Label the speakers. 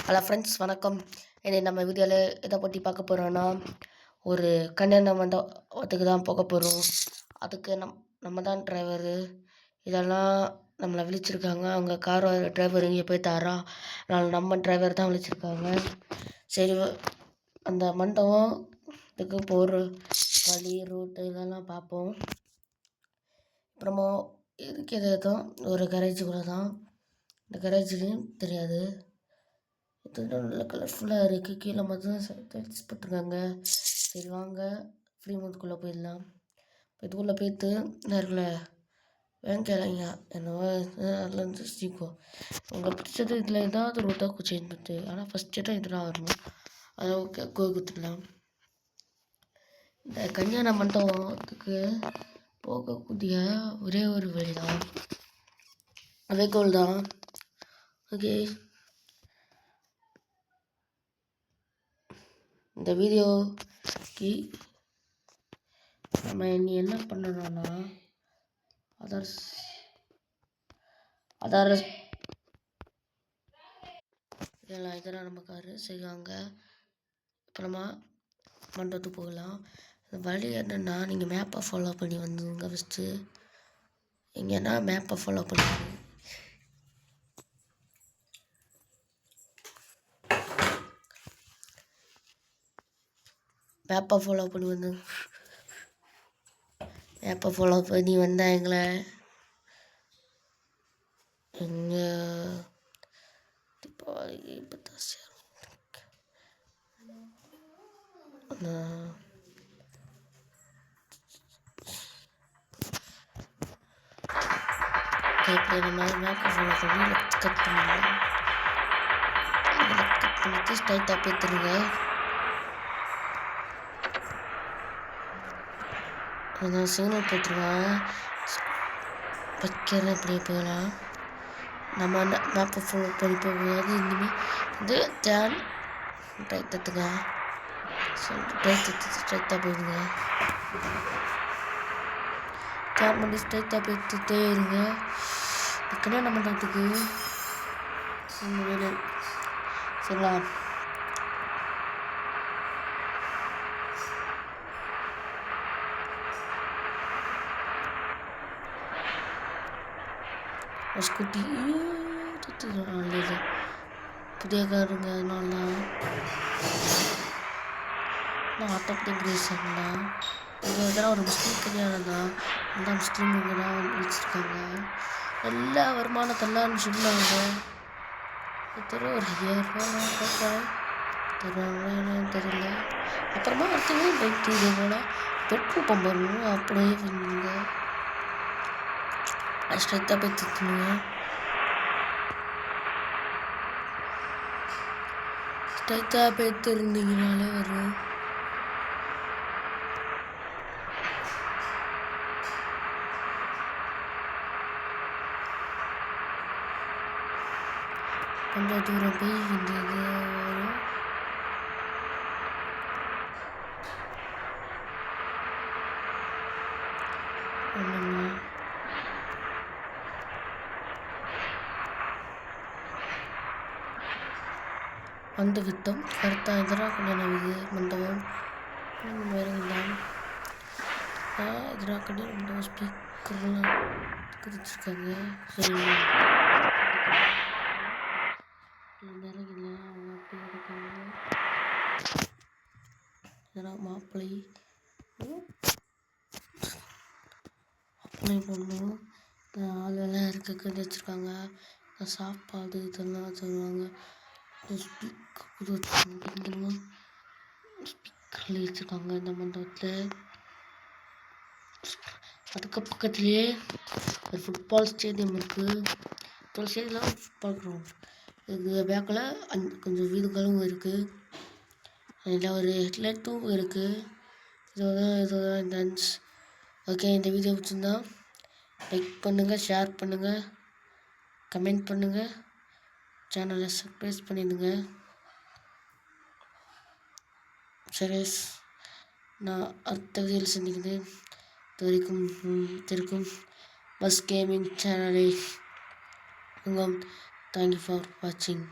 Speaker 1: Hello friends, வணக்கம். இன்னைக்கு நம்ம வீடியோவில் எதை பற்றி பார்க்க போகிறோன்னா, ஒரு கல்யாண மண்டபத்துக்கு தான் போக போகிறோம். அதுக்கு நம்ம தான் டிரைவரு. இதெல்லாம் நம்மளை விழிச்சிருக்காங்க. அவங்க கார் டிரைவர் இங்கே போய்ட்டாரா, அதனால் நம்ம டிரைவர் தான் விழிச்சிருக்காங்க. சரி, அந்த மண்டபத்துக்கு போகிற வழி, ரூட்டு இதெல்லாம் பார்ப்போம். அப்புறமா இருக்கிறது தான் ஒரு கரேஜுக்குள்ளே தான். இந்த கரேஜுலையும் தெரியாது, இது நல்ல கலர்ஃபுல்லாக இருக்குது. கீழே மட்டும் டைல்ஸ் போட்டிருக்காங்க. சரி வாங்க, ஃப்ரீ மந்த்குள்ளே போயிடலாம். இதுக்குள்ளே போய்ட்டு நேரில் வேங்கைங்க என்னவோ அதில் இருந்து சீக்கும். உங்களுக்கு பிடிச்சது இதில் ஏதாவது ரூட்டாக சேஞ்ச் பண்ணிட்டு, ஆனால் ஃபஸ்ட்டு தான் இதெல்லாம் வரணும். அதை ஓகே கொடுத்துடலாம். இந்த கல்யாண மண்டபத்துக்கு போகக்கூடிய ஒரே ஒரு வழி தான், அதே கோல் தான். ஓகே, இந்த வீடியோக்கு நம்ம இனி என்ன பண்ணணும்னா, இதெல்லாம் நம்ம காரு செய்வாங்க. அப்புறமா மண்டபத்துக்கு போகலாம். இந்த வழி என்னென்னா, நீங்கள் மேப்பை ஃபாலோ பண்ணி வந்துங்க. ஃபஸ்ட்டு எங்கன்னா மேப்பை ஃபாலோ பண்ணுங்க. மேப்பை ஃபாலோ பண்ணி வந்தால் எங்களை இப்படி நம்ம மேப்பை ஃபாலோ பண்ணி லெஃப்ட் கட் பண்ணுவோம். லெஃப்ட் கட் பண்ணிட்டு ஸ்ட்ரைட்டாக போய்த்துருங்க. நான் சிக்னல் போட்டுருவேன், வைக்கிறேன். இப்படியே போகலாம். நம்ம மேப்பை ஃபாலோ பண்ணி போகும்போது இனிமேல் வந்து டேன் ரைட் எடுத்துங்க. ரைட் எடுத்து ஸ்ட்ரைட்டாக போயிடுங்க. டேன் பண்ணி ஸ்ட்ரைட்டாக போய்த்துட்டே இருங்க. கல்யாண மண்டபத்துக்கு வேலை சொல்லலாம். ஸ்கூட்டி நல்லது, புதிய காருங்க. அதனால நான் ஆட்டோமேட்டிக் ரேஸிங் தான். இது இதெல்லாம் ஒரு முஸ்லீம் கல்யாணம் தான். எல்லா முஸ்லீமுங்கெல்லாம் வச்சுருக்காங்க. எல்லா வருமானத்தெல்லாம் சொன்னாங்க. ஒரு 5000 தருவாங்கன்னு தெரியல. அப்புறமா அடுத்தது பைக் இதே போல் பெட்ரோல் பம்ப் வரணும். அப்படியே பண்ணுங்க, ஸ்ட்ரைட்டாக போய் திட்டுங்க. ஸ்ட்ரைட்டாக போய் திருந்தீங்கனாலே வரும். கொஞ்சம் தூரம் போய் வந்தது வரும். வந்து விட்டோம். கரெக்டாக எதிராக கல்யாணம் இது மண்டபம் வேறுங்களாம். எதிராக கல்யாண மண்டபம் ஸ்பீக்கர்லாம் வச்சுருக்காங்க. சரி நிறைய அவங்க அப்படி இருக்காங்க. இதெல்லாம் மாப்பிள்ளை போடணும். ஆளெல்லாம் இருக்க வச்சுருக்காங்க. சாப்பாடு இதெல்லாம் தருவாங்க. ஸ்பீக்கரில் வச்சுருக்காங்க இந்த மண்டபத்தில். அதுக்கு பக்கத்துலேயே ஒரு ஃபுட்பால் ஸ்டேடியம் இருக்குது. Stadium football ground. இது பேக்கில் கொஞ்சம் வீடுகளும் இருக்குது. அதில் ஒரு ஹெட்லைட்டும் இருக்குது. இதோட டான்ஸ். ஓகே, இந்த வீடியோ பிடிச்சிருந்தா லைக் பண்ணுங்கள், ஷேர் பண்ணுங்கள், கமெண்ட் பண்ணுங்கள், சேனலை சப்ஸ்கிரைப் பண்ணிடுங்க. சரி, நான் அடுத்த வீடியோவில் சந்திக்கிறேன். இது வரைக்கும் பஸ் கேமிங் சேனலை தேங்க்யூ ஃபார் வாட்சிங்.